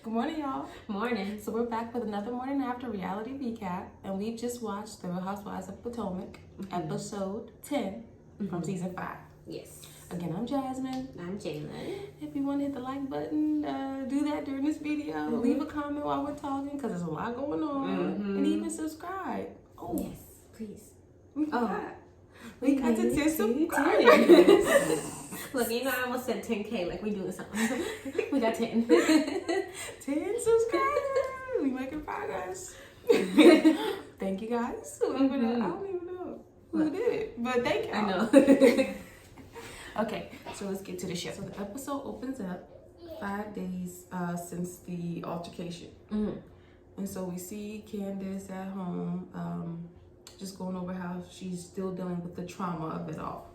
Good morning, y'all. Morning. So we're back with another morning after reality recap, and we've just watched the Housewives of Potomac, episode 10 from season 5. Yes. Again, I'm Jasmine. I'm Jalen. If you want to hit the like button, do that during this video. Leave a comment while we're talking, because there's a lot going on. And even subscribe. Oh, yes, please. We forgot. We got to 10 10 subscribers. Look, you know, I almost said 10K like we doing something. We got 10. 10 subscribers. We making progress. Thank you guys. Whoever that, I don't even know who did it, but thank you. I know. Okay, so let's get to the show. So the episode opens up 5 days since the altercation. And so we see Candace at home, just going over how she's still dealing with the trauma of it all.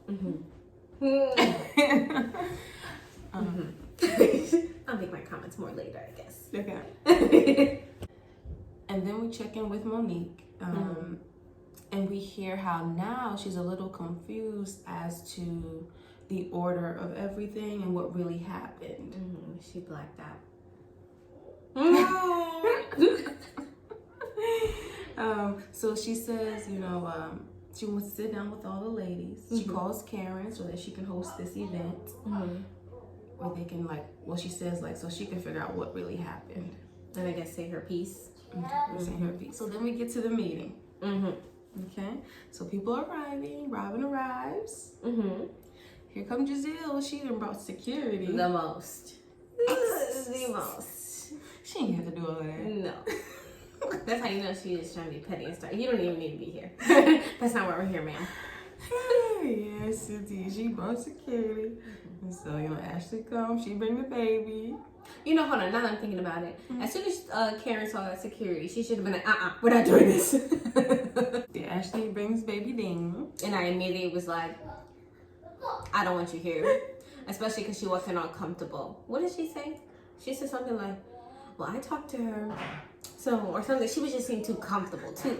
I'll make my comments more later, I guess. Okay. And then we check in with Monique, and we hear how now she's a little confused as to the order of everything and what really happened. She blacked out. So she says, you know, she wants to sit down with all the ladies. She calls Karen so that she can host this event. Where they can, like, well, she says, like, so she can figure out what really happened. And I guess say her piece. Say her piece. So then we get to the meeting. Okay? So people are arriving. Robin arrives. Here comes Giselle. She done brought security. The most. The most. She ain't have to do all that. No. That's how you know she is trying to be petty and stuff. You don't even need to be here. That's not why we're here, ma'am. Yes, indeed. She brought security. And so, you know, Ashley comes. She bring the baby. You know, hold on. Now that I'm thinking about it. As soon as Karen saw that security, she should have been like, we're not doing this. Yeah, Ashley brings baby Dean. And I immediately was like, I don't want you here. Especially because she wasn't all comfortable. What did she say? She said something like, well, I talked to her. So, or something. She was just seeming too comfortable, too.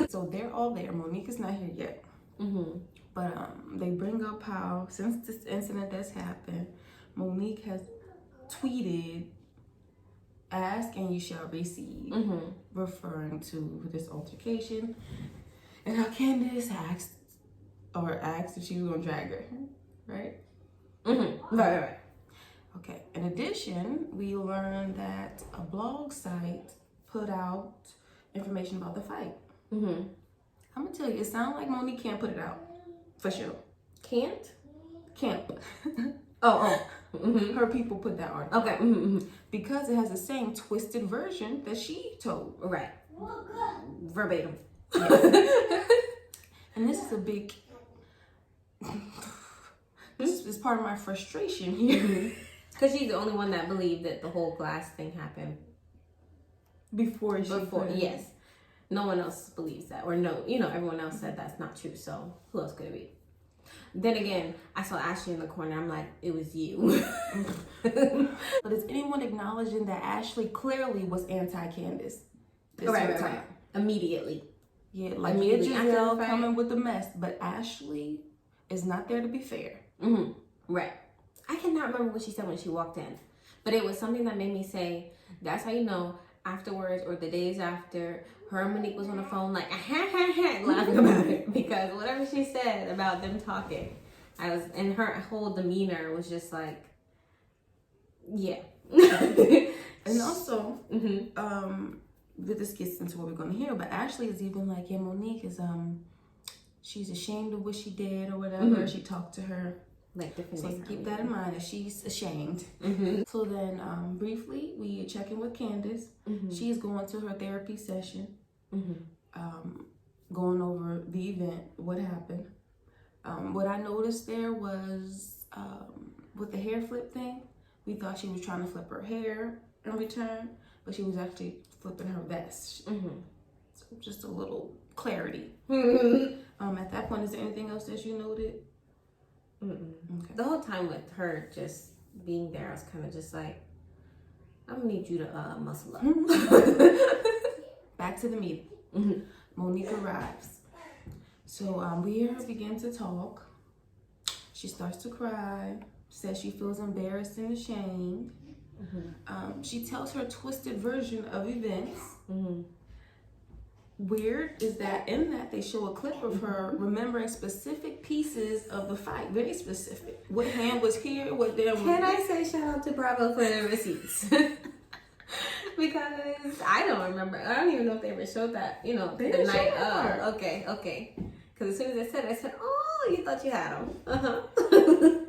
So they're all there. Monique is not here yet. But they bring up how, since this incident that's happened, Monique has tweeted, ask and you shall receive, referring to this altercation. And how Candace asked if she was going to drag her, right? Right. Okay, in addition, we learned that a blog site put out information about the fight. I'm gonna tell you, it sounds like Monique can't put it out, for sure. Can't? Can't. Her people put that article. Okay. Because it has the same twisted version that she told. Right. Verbatim. And this is a big, this is part of my frustration here. Because she's the only one that believed that the whole glass thing happened. Before, yes. No one else believes that. Or no, you know, everyone else said that's not true. So who else could it be? Then again, I saw Ashley in the corner. I'm like, it was you. But is anyone acknowledging that Ashley clearly was anti-Candace? Right. Immediately. Yeah, like Immediately Giselle coming with the mess. But Ashley is not there to be fair. Right. I cannot remember what she said when she walked in. But it was something that made me say, that's how you know afterwards or the days after, her and Monique was on the phone like, laughing about it. Because whatever she said about them talking, and her whole demeanor was just like, yeah. And also, this gets into what we're going to hear, but Ashley is even like, yeah, Monique is, she's ashamed of what she did or whatever. She talked to her. Like different so keep that in mind that she's ashamed. So then briefly we check in with Candace. She's going to her therapy session, going over the event, what happened. What I noticed there was with the hair flip thing, we thought she was trying to flip her hair in return, but she was actually flipping her vest. So just a little clarity. At that point, is there anything else that you noted? Okay. The whole time with her just being there, I was kind of just like, I'm gonna need you to muscle up. Back to the meeting. Monique arrives. So we hear her begin to talk. She starts to cry, says she feels embarrassed and ashamed. She tells her twisted version of events. Mm-hmm. Weird is that in that they show a clip of her remembering specific pieces of the fight, very specific. What hand was here, what there was. Can I say shout out to Bravo for the receipts? Because I don't remember. I don't even know if they ever showed that, you know, They the didn't show night that part. of. Okay. Because as soon as I said, oh, you thought you had them.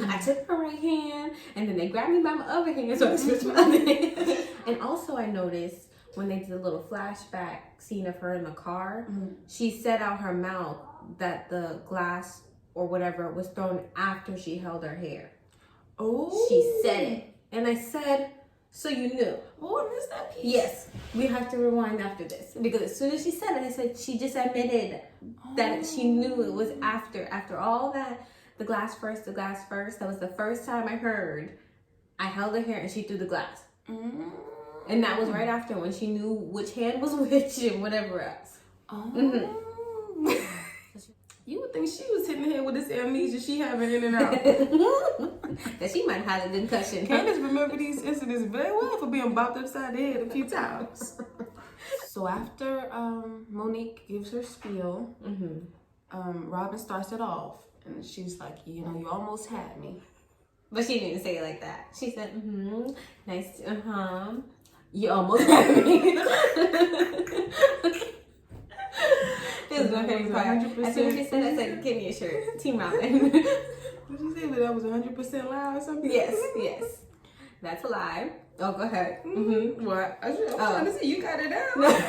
I took her right hand, and then they grabbed me by my other hand, so I switched my other hand. And also I noticed when they did a little flashback scene of her in the car, she said out her mouth that the glass or whatever was thrown after she held her hair. Oh. She said it. And I said, so you knew. Oh, I missed that piece. Yes, we have to rewind after this. Because as soon as she said it, I said she just admitted that she knew it was after all that, the glass first. That was the first time I heard I held her hair and she threw the glass. And that was right after when she knew which hand was which and whatever else. You would think she was hitting the head with this amnesia she having in and out. That she might have had a concussion. Candace remember these incidents very well for being bopped upside the head a few times. So after Monique gives her spiel, Robin starts it off. And she's like, you know, you almost had me. But she didn't say it like that. She said, nice, you almost had me. This is my favorite part. As soon as she said that, I said, give me a shirt. Team Robin. Did you say that was 100% lie or something? Yes. That's a lie. Oh, go ahead. What? I'm trying to see. You got it down.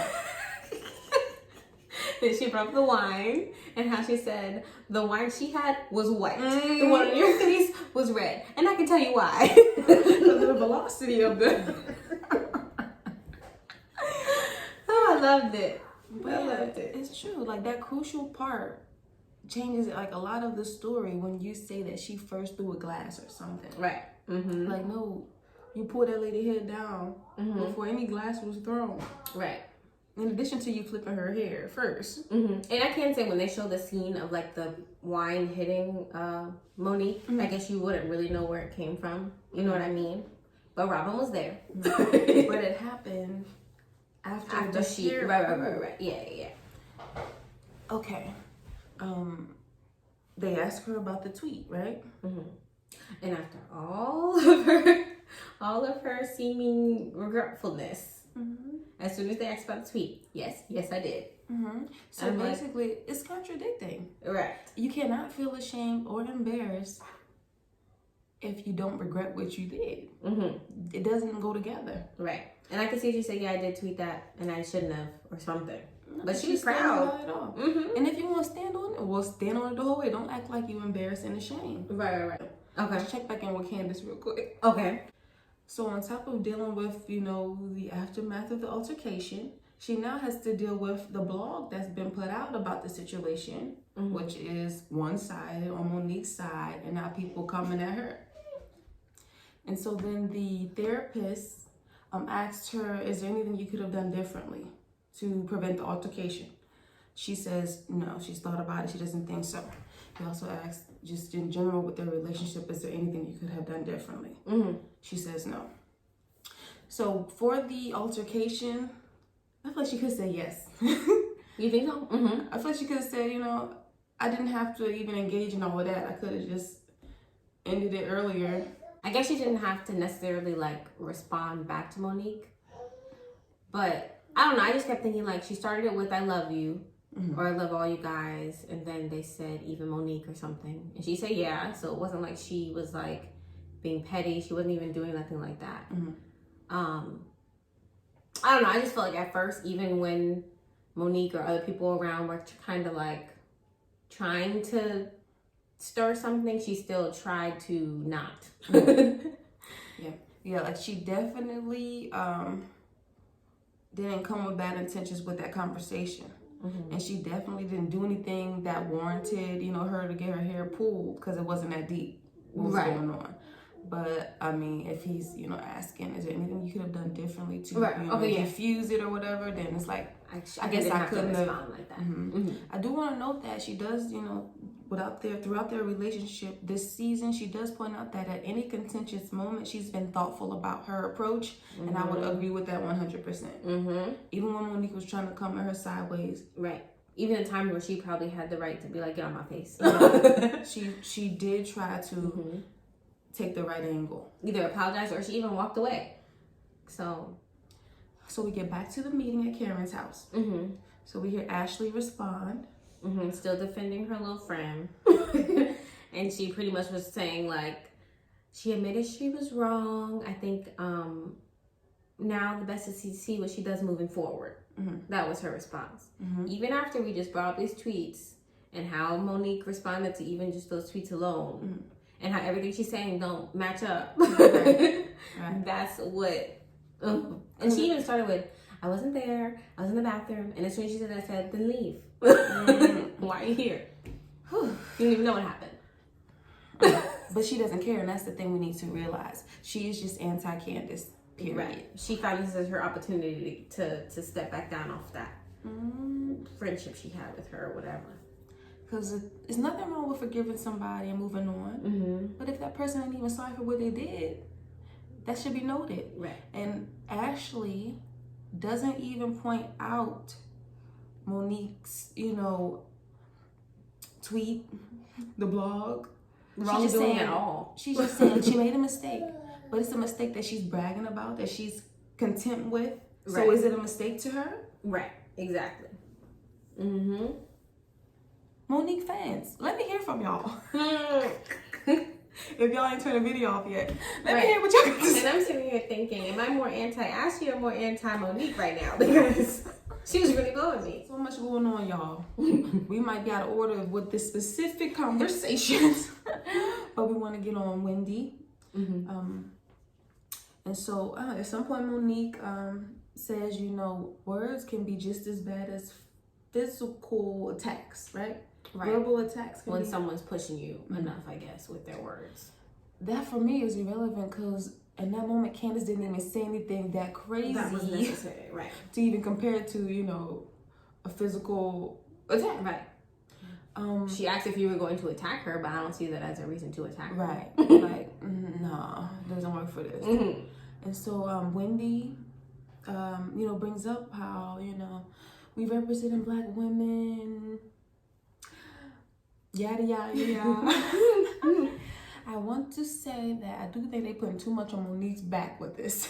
Then she brought up the wine and how she said the wine she had was white. The one on your face was red. And I can tell you why. The velocity of the... Oh, I loved it. But I loved it. It's true. Like, that crucial part changes, like, a lot of the story when you say that she first threw a glass or something. Right. Like, no, you pull that lady head down before any glass was thrown. Right. In addition to you flipping her hair first. And I can say when they show the scene of like the wine hitting Monique, I guess you wouldn't really know where it came from. You know what I mean? But Robin was there. But it happened after she... Right. Yeah. Okay. They asked her about the tweet, right? And after all of her seeming regretfulness, as soon as they asked about the tweet, yes, I did. So I'm basically, it's contradicting. Right. You cannot feel ashamed or embarrassed if you don't regret what you did. It doesn't go together. Right. And I can see she said, yeah, I did tweet that, and I shouldn't have, or something. No, but she's proud. And if you want to stand on it, well, stand on it the whole way. Don't act like you're embarrassed and ashamed. Right. Okay. Let's check back in with Candace real quick. Okay. So on top of dealing with, you know, the aftermath of the altercation, she now has to deal with the blog that's been put out about the situation, which is one-sided on Monique's side, and now people coming at her. And so then the therapist asked her, is there anything you could have done differently to prevent the altercation? She says no, she's thought about it, she doesn't think so. He also asked, just in general with their relationship, is there anything you could have done differently? She says no. So for the altercation, I feel like she could say yes. You think so? I feel like she could have said, you know, I didn't have to even engage in all of that. I could have just ended it earlier. I guess she didn't have to necessarily like respond back to Monique. But I don't know, I just kept thinking like she started it with I love you. Or I love all you guys, and then they said even Monique or something, and she said yeah, so it wasn't like she was like being petty. She wasn't even doing nothing like that. I don't know, I just felt like at first, even when Monique or other people around were kind of like trying to stir something, she still tried to not. Yeah, like she definitely didn't come with bad intentions with that conversation. And she definitely didn't do anything that warranted, you know, her to get her hair pulled, because it wasn't that deep what was going on. But I mean, if he's, you know, asking, is there anything you could have done differently to you know, diffuse it or whatever, then it's like, I guess I couldn't have respond like that. I do want to note that she does, you know, throughout their relationship this season, she does point out that at any contentious moment, she's been thoughtful about her approach, and I would agree with that 100%. Even when Monique was trying to come at her sideways, right? Even in times where she probably had the right to be like, get on my face. she did try to take the right angle, either apologize or she even walked away. So we get back to the meeting at Karen's house. So we hear Ashley respond. Still defending her little friend. And she pretty much was saying, like, she admitted she was wrong. I think now the best is to see what she does moving forward. That was her response. Even after we just brought up these tweets and how Monique responded to even just those tweets alone, and how everything she's saying don't match up. Right. That's what... And she even started with, I wasn't there, I was in the bathroom, and as soon as she said that, I said, then leave. Why are you here? You don't even know what happened. But she doesn't care, and that's the thing we need to realize. She is just anti-Candace, period. Right. She found this as her opportunity to step back down off that friendship she had with her or whatever. Because there's nothing wrong with forgiving somebody and moving on. But if that person ain't even sorry for what they did, that should be noted. Right. And Ashley doesn't even point out Monique's, tweet, the blog. Wrong doing at all. She's just saying she made a mistake. But it's a mistake that she's bragging about, that she's content with. Right. So is it a mistake to her? Right. Exactly. Monique fans, let me hear from y'all. If y'all ain't turned the video off yet, let me hear what y'all got to say. And I'm sitting here thinking, am I more anti-Ashley or more anti-Monique right now? Because she was really blowing me. So much going on, y'all. We might be out of order with the specific conversations, but we want to get on Wendy. And so at some point, Monique says, words can be just as bad as physical attacks, right? Verbal attacks when someone's pushing you enough, I guess, with their words. That for me is irrelevant because in that moment, Candace didn't even say anything that crazy. That was necessary, right? To even compare it to a physical attack, right? She asked if you were going to attack her, but I don't see that as a reason to attack her. Right? Like, no, it doesn't work for this. And so Wendy, brings up how we representing Black women. Yada, yada, yada. I want to say that I do think they putting too much on Monique's back with this.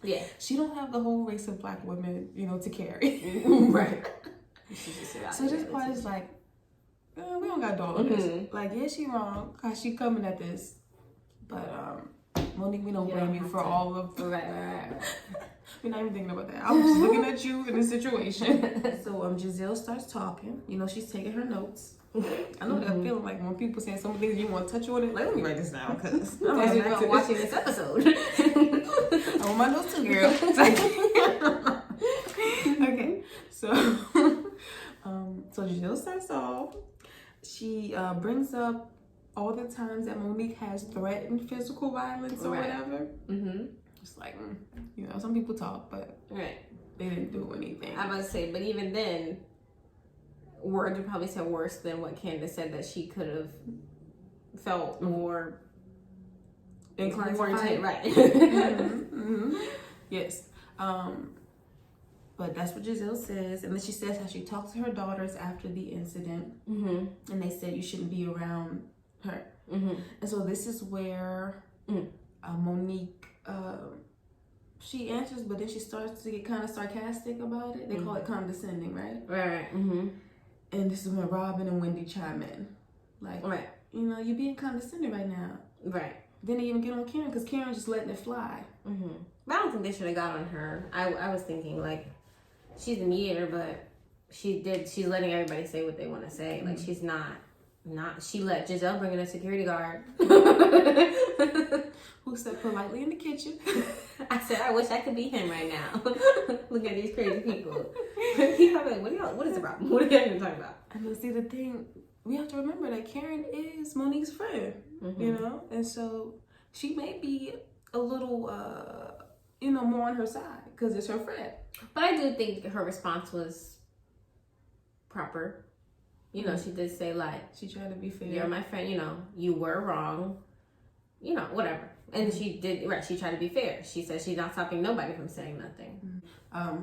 Yeah. She don't have the whole race of Black women, to carry. Right. So this part is like, we don't got to do all of this. Like, yeah, she wrong, because she coming at this. But, Monique, we don't blame you for all of... Right. We're not even thinking about that. I'm just looking at you in this situation. So Giselle starts talking. she's taking her notes. I know that feeling like when people say some things you want to touch on it. Like, let me write this down because I'm watching this episode. I want my notes too, girl. Okay, so Giselle starts off. She brings up all the times that Monique has threatened physical violence or whatever. It's like, some people talk, but they didn't do anything. I was about to say, but even then, words would probably sound worse than what Candace said that she could have felt more inclined to fight. Right. Yes. But that's what Giselle says. And then she says how she talked to her daughters after the incident. And they said you shouldn't be around her. And so this is where Monique, she answers, but then she starts to get kind of sarcastic about it. They call it condescending, right? Right. And this is when Robin and Wendy chime in. Like, you're being condescending right now. Right. Then they even get on Karen because Karen's just letting it fly. But I don't think they should have got on her. I was thinking, like, she's a mediator, but she's letting everybody say what they want to say. Like, she's not, she let Giselle bring in a security guard. Who sat politely in the kitchen. I said, I wish I could be him right now. Look at these crazy people. He's probably like, what is the problem? What are y'all even talking about? And see, the thing, we have to remember that Karen is Monique's friend, and so she may be a little, more on her side because it's her friend. But I do think her response was proper. You know, she did say, like, she tried to be fair. You're my friend, you know, you were wrong. You know, whatever. And she did, right, she tried to be fair. She said she's not stopping nobody from saying nothing.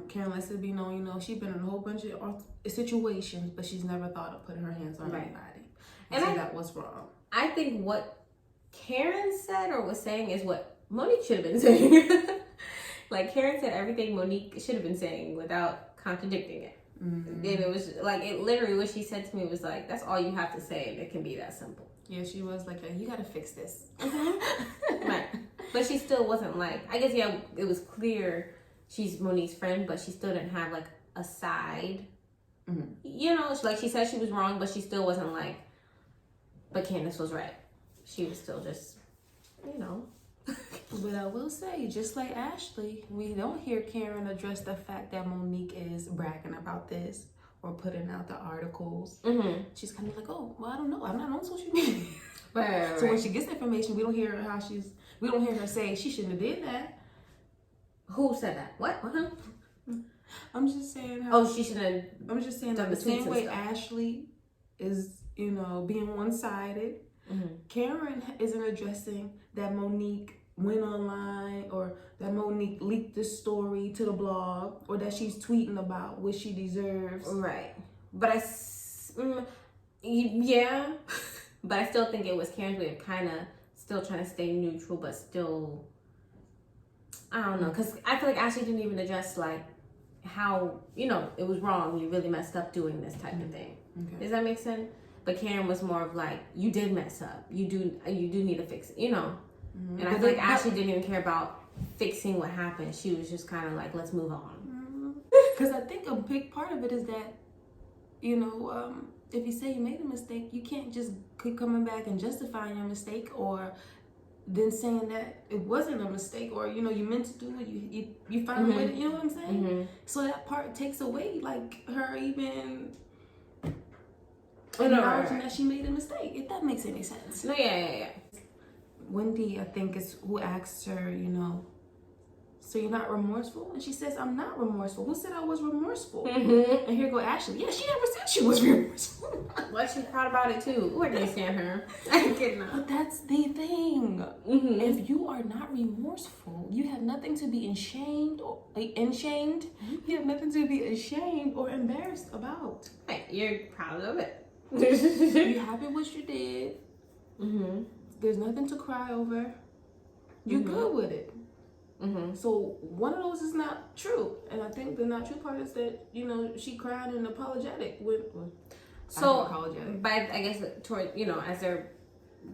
Karen lets it be known, you know, she's been in a whole bunch of situations, but she's never thought of putting her hands on anybody. And so that was wrong. I think what Karen said or was saying is what Monique should have been saying. Like, Karen said everything Monique should have been saying without contradicting it. And it was like, it literally, what she said to me was like, that's all you have to say, and it can be that simple. Yeah, she was like, you gotta fix this. Right. But she still wasn't like, I guess, yeah, it was clear she's Monique's friend, but she still didn't have like a side. You know, like she said she was wrong, but she still wasn't like, but Candace was right. She was still just, you know. But I will say, just like Ashley, we don't hear Karen address the fact that Monique is bragging about this or putting out the articles. She's kind of like, oh, well, I don't know. I'm not on social media. Right. So when she gets information, we don't hear her we don't hear her say she shouldn't have did that. Who said that? What? I'm just saying she should have. I'm just saying that the same way Ashley is, you know, being one-sided, Karen isn't addressing that Monique went online or that Monique leaked this story to the blog or that she's tweeting about what she deserves. Right. But yeah. But I still think it was Karen's way of kind of still trying to stay neutral, but still, I don't know. Because I feel like Ashley didn't even address, like, how, you know, it was wrong. You really messed up doing this type of thing. Okay. Does that make sense? But Karen was more of like, you did mess up. You do need to fix it, you know? And I feel like Ashley didn't even care about fixing what happened. She was just kind of like, let's move on. Because I think a big part of it is that, you know, if you say you made a mistake, you can't just keep coming back and justifying your mistake or then saying that it wasn't a mistake or, you know, you meant to do it, you find a way to, you know what I'm saying? So that part takes away, like, her even acknowledging that she made a mistake, if that makes any sense. No, yeah. Wendy, I think, is who asked her, you know, so you're not remorseful? And she says, I'm not remorseful. Who said I was remorseful? And here go Ashley. Yeah, she never said she was remorseful. Well, she's proud about it too. Where did they stand her? I cannot. But that's the thing. If you are not remorseful, you have nothing to be ashamed or ashamed. You have nothing to be ashamed or embarrassed about. Right, you're proud of it. You're happy with what you did. There's nothing to cry over. You're good with it. So one of those is not true, and I think the not true part is that, you know, she cried and apologetic with. But I guess toward, you know, as they're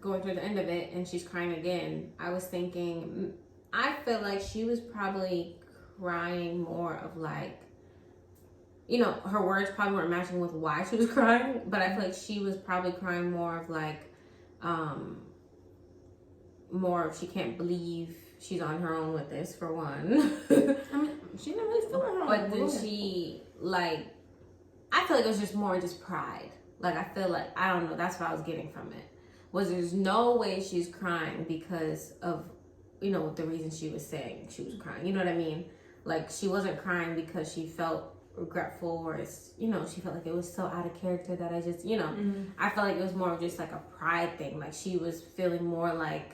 going through the end of it and she's crying again, I was thinking, I feel like she was probably crying more of like, you know, her words probably weren't matching with why she was crying, but I feel like she was probably crying more of like, more of she can't believe she's on her own with this, for one. I mean, she didn't really feel her own. But then she, like, I feel like it was just more just pride. Like, I feel like, I don't know, that's what I was getting from it. Was there's no way she's crying because of, you know, the reason she was saying she was crying. You know what I mean? Like, she wasn't crying because she felt regretful or, you know, she felt like it was so out of character that I just, you know, I felt like it was more of just like a pride thing. Like, she was feeling more like,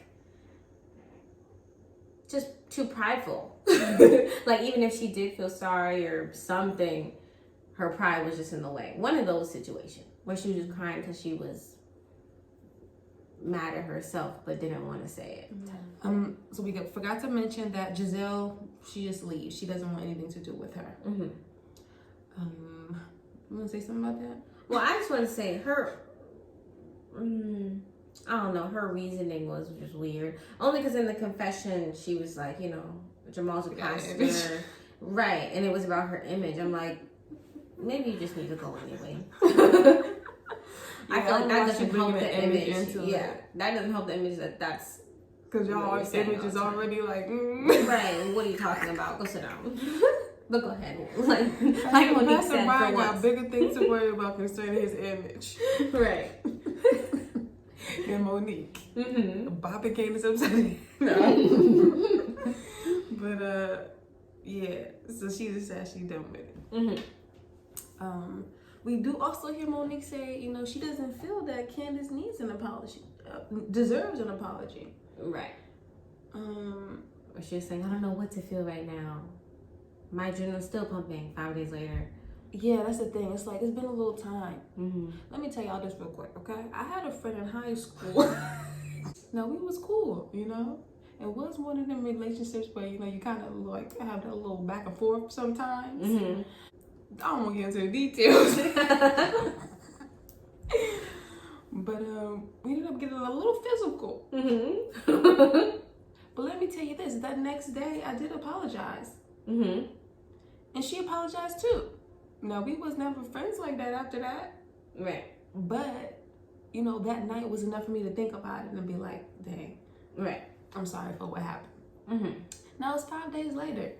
just too prideful. Like, even if she did feel sorry or something, her pride was just in the way. One of those situations where she was just crying because she was mad at herself but didn't want to say it. So we forgot to mention that Giselle, she just leaves. She doesn't want anything to do with her. You want to say something about that? Well, I just want to say her, I don't know, her reasoning was just weird. Only because in the confession, she was like, you know, Jamal's a pastor. Right, and it was about her image. I'm like, maybe you just need to go anyway. I feel like that doesn't help the image. That doesn't help the image that's... Because y'all's image is already like... Right, what are you talking about? Go sit down. But go ahead. Like Monique said, Brian got bigger things to worry about concerning his image. Right. Than Monique. Bobby Candace upside down. But yeah, so she just said she done with it. we do also hear Monique say, you know, she doesn't feel that Candace needs an apology, deserves an apology. Right. Or she was saying, I don't know what to feel right now. My adrenaline's still pumping 5 days later. Yeah, that's the thing. It's like, it's been a little time. Let me tell y'all this real quick, okay? I had a friend in high school. Now, we was cool, you know? It was one of them relationships where, you know, you kind of like have that little back and forth sometimes. I don't want to get into the details. But we ended up getting a little physical. But let me tell you this, that next day I did apologize. And she apologized too. Now, we was never friends like that after that. Right. But, you know, that night was enough for me to think about it and be like, dang. Right. I'm sorry for what happened. Now it's 5 days later.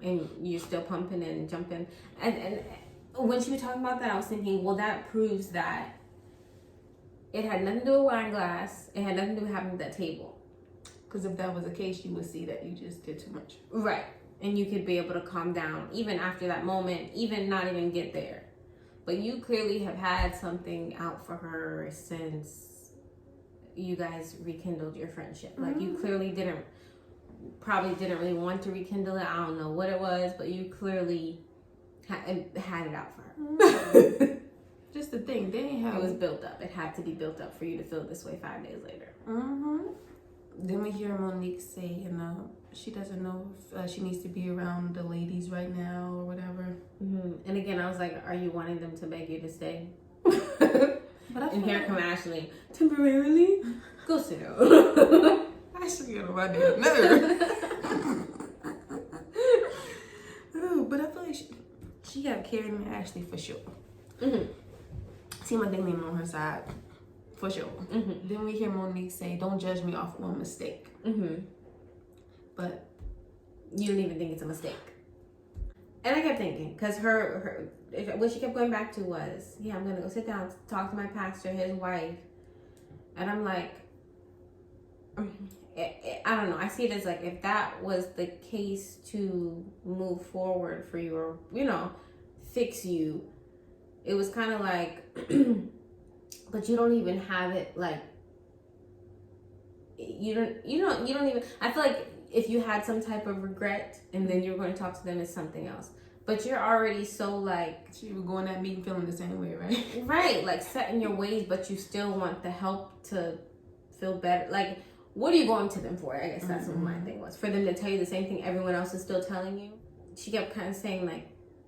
And you're still pumping and jumping. And when she was talking about that, I was thinking, well, that proves that it had nothing to do with wine glass. It had nothing to do with having at that table. Because if that was the case, you would see that you just did too much. Right. And you could be able to calm down even after that moment, even not even get there. But you clearly have had something out for her since you guys rekindled your friendship. Like, you clearly probably didn't really want to rekindle it. I don't know what it was, but you clearly had it out for her. Just the thing, they ain't have it was built up. It had to be built up for you to feel this way 5 days later. Then we hear Monique say, you know, she doesn't know if she needs to be around the ladies right now or whatever. And again, I was like, are you wanting them to beg you to stay? But I and here come Ashley, temporarily? Go sit down. Ashley got on my damn nerve. Oh, but I feel like she got Karen and Ashley for sure. See my name on her side. For sure. Then we hear Monique say, don't judge me off one mistake. But you don't even think it's a mistake. And I kept thinking, because her what she kept going back to was, yeah, I'm going to go sit down, talk to my pastor, his wife. And I'm like, I don't know. I see it as like, if that was the case to move forward for you or, you know, fix you, it was kind of like, but you don't even have it like, you don't even, I feel like if you had some type of regret and then you're going to talk to them, it's something else. But you're already so like... You were going that meeting feeling the same way, right? Right, like set in your ways, but you still want the help to feel better. Like, what are you going to them for? I guess that's what my thing was. For them to tell you the same thing everyone else is still telling you. She kept kind of saying like,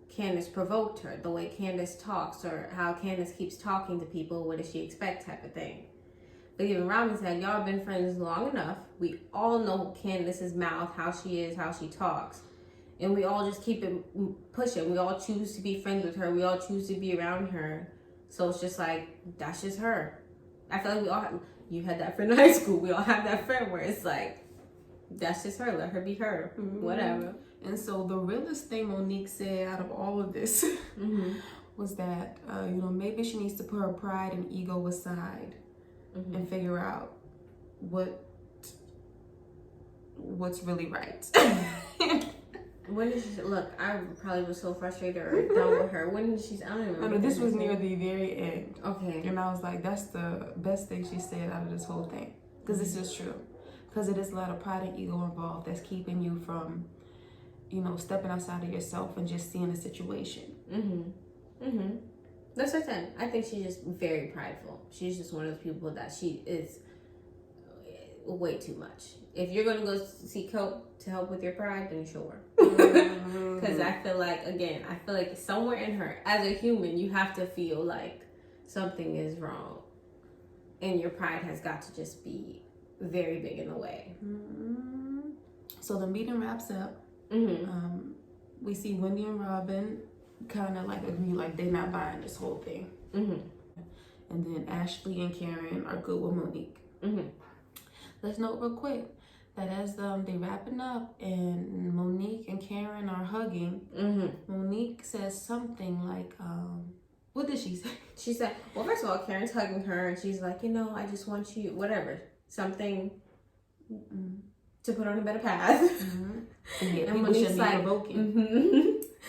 Candace provoked her. The way Candace talks or how Candace keeps talking to people. What does she expect type of thing. But even Robin said, y'all have been friends long enough. We all know Candace's mouth, how she is, how she talks. And we all just keep it pushing. We all choose to be friends with her. We all choose to be around her. So it's just like, that's just her. I feel like we all, you had that friend in high school. We all have that friend where it's like, that's just her. Let her be her. Whatever. And so the realest thing Monique said out of all of this was that, you know, maybe she needs to put her pride and ego aside and figure out what's really right. When did she look? I probably was so frustrated or done with her. When did she? I don't even remember. No, this was near the very end. Okay. And I was like, that's the best thing she said out of this whole thing, because this is true. Because it is a lot of pride and ego involved that's keeping you from, you know, stepping outside of yourself and just seeing the situation. That's what I said. I think she's just very prideful. She's just one of those people that she is way too much. If you're going to go seek help to help with your pride, then sure. Because I feel like somewhere in her, as a human, you have to feel like something is wrong. And your pride has got to just be very big in the way. So the meeting wraps up. We see Wendy and Robin kind of like agree, like they're not buying this whole thing. And then Ashley and Karen are good with Monique. Let's note real quick that as they wrapping up and Monique and Karen are hugging, Monique says something like, what did she say? She said, well, first of all, Karen's hugging her and she's like, you know, I just want you, whatever, something to put on a better path. And Monique's like,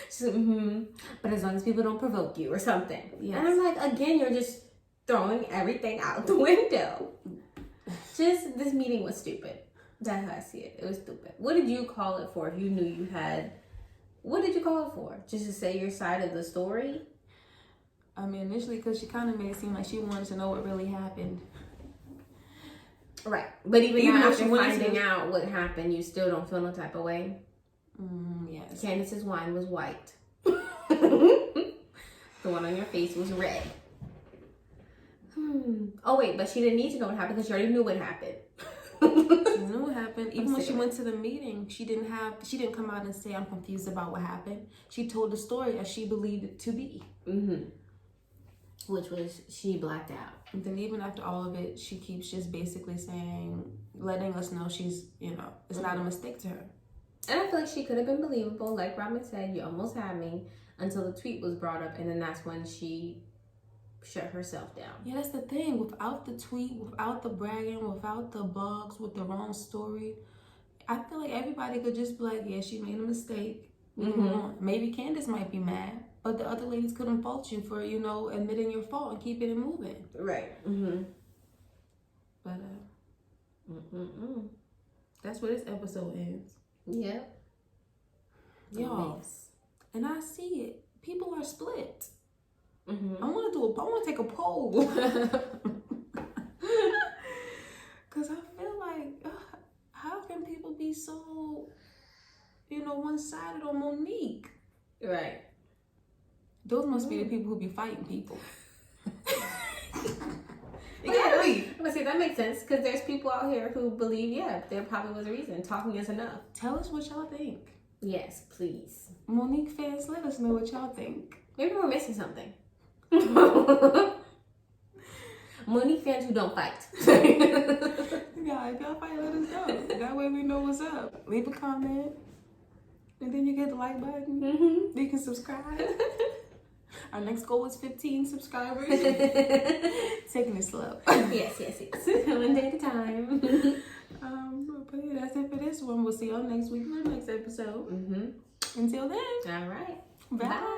She's like, but as long as people don't provoke you or something. Yes. And I'm like, again, you're just throwing everything out the window. Just, this meeting was stupid. That's how I see it. It was stupid. What did you call it for if you knew you had... What did you call it for? Just to say your side of the story? I mean, initially, because she kind of made it seem like she wanted to know what really happened. Right. But even though after she wanted finding out what happened, you still don't feel no type of way? Yes. Candace's wine was white. The one on your face was red. Oh, wait, but she didn't need to know what happened because she already knew what happened. She knew what happened. Even when she went to the meeting, she didn't come out and say, I'm confused about what happened. She told the story as she believed it to be. Which was, she blacked out. And then even after all of it, she keeps just basically saying, letting us know she's, it's not a mistake to her. And I feel like she could have been believable. Like Robin said, you almost had me until the tweet was brought up. And then that's when she shut herself down. Yeah, that's the thing. Without the tweet, without the bragging, without the bugs, with the wrong story, I feel like everybody could just be like, yeah, she made a mistake. Maybe Candace might be mad, but the other ladies couldn't fault you for, admitting your fault and keeping it moving. Right. But that's where this episode ends. Yeah. Y'all. And I see it. People are split. I want to take a poll. Because I feel like, how can people be so, one-sided on Monique? Right. Those must be the people who be fighting people. Yeah, I'm gonna say that makes sense because there's people out here who believe, there probably was a reason. Talking is enough. Tell us what y'all think. Yes, please. Monique fans, let us know what y'all think. Maybe we're missing something. Monique fans who don't fight. Yeah, if y'all fight, let us know. That way we know what's up. Leave a comment. And then you get the like button. You can subscribe. Our next goal is 15 subscribers. Taking it slow. Yes. One day at a time. But yeah, that's it for this one. We'll see y'all next week for the next episode. Until then. All right. Bye.